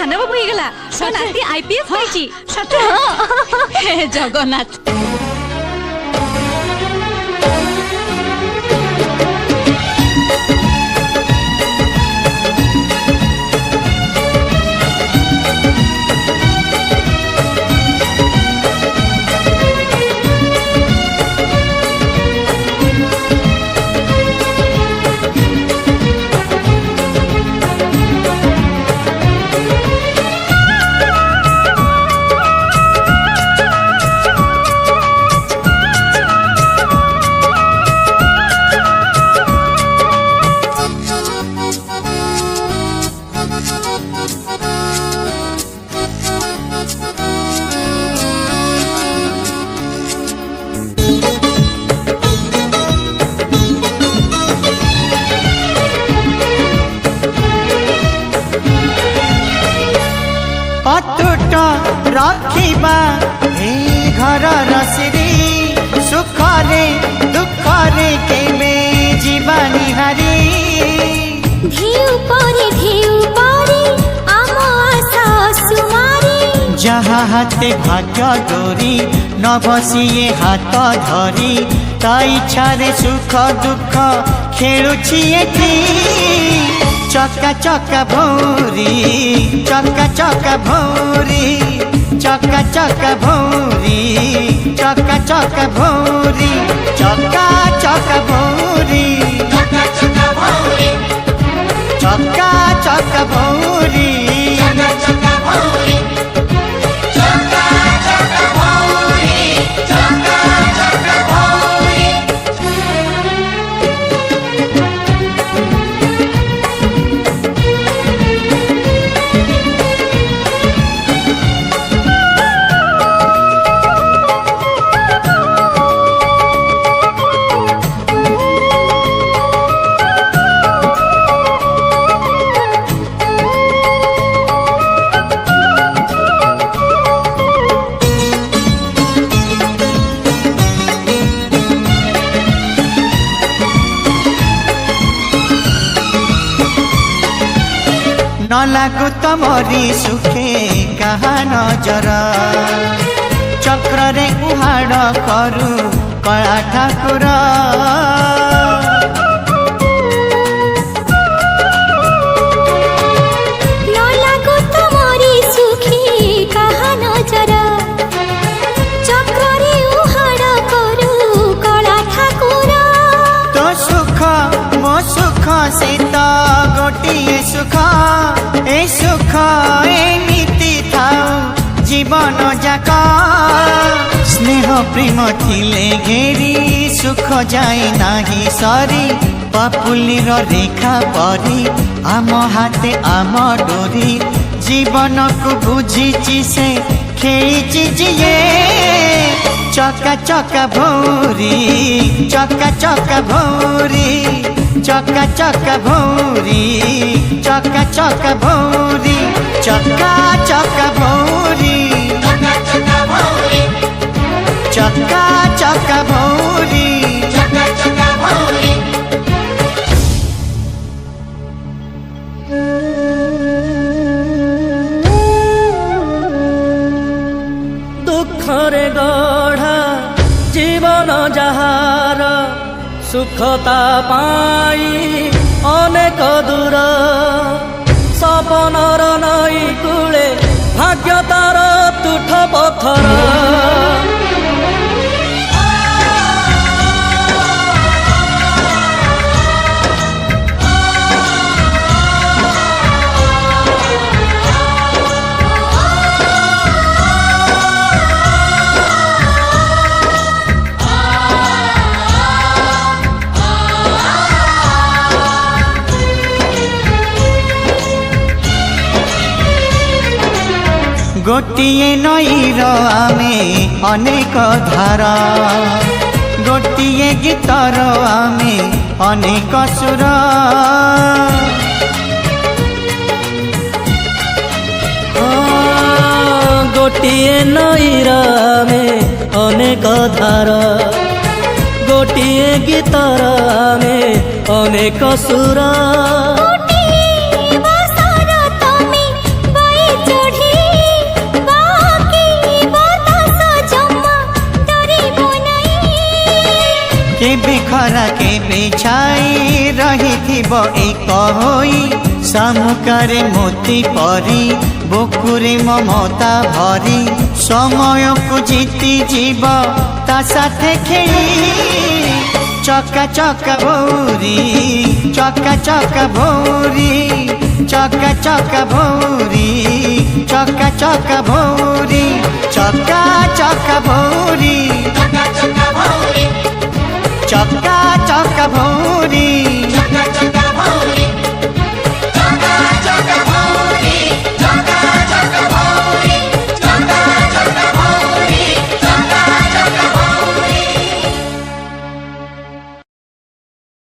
थाना बाबू हो गला तो नाती आईपीएस पाइची सत हे जगन्नाथ रखिबा ए घर रसिरी सुखरे दुखरे केबे जीवानी हरी ढेउ परे आम आशा सुमारी जहाँ हाथे भाग्य डोरी न बसिए हाथ धरी ता इच्छारे सुख दुख खेलुछि एठी चका चका भौरी चका चका भौरी चका चका भौरी चका चका भौरी चका चका भौरी चका चका भौरी चका चका भौरी चका चका भौरी चका चका भौरी चका चका भौरी न लागू तमरी सुखे कहा नजर चक्र रे उहाड़ करू कला ठाकुर न लागू तमरी सुखे कहा नजर चक्र रे उहाड़ करू कला ठाकुर तो सुख मो सुख से तो गोटिए सुख ए सुख एमिति थाउ जीवन जाक स्नेह प्रेम थिले घेरी सुख जाए नाही सरी पापुलीर रेखा परी आम हाथे आम डोरी जीवन को बुझीची से खेची जिए चका चका भौरी चका चका भौरी चका चका भौरी चका चका भौरी चका चका भौरी चका चका भौरी चका चका भौरी चका चका भौरी दुखरे गढ़ा जीवन जहार सुखता पाई अनेक दूर सपनर नई कूले भाग्य तार तुठ पथर गोटिए नईर आमे अनेक धार गोटिए गीतर आमे अनेक सुर गोटिए नईर आमे अनेक धार गोटिए गीतर आमे अनेक सुर गोटिए बसर तमे बई बसिब एक होई सामुकारे मोती परी बुकुरे ममता भरी समय को जीती जीव ता साथे खेली चका चका भौरी चका चका भौरी चका चका भौरी चका चका भौरी चका चका भौरी।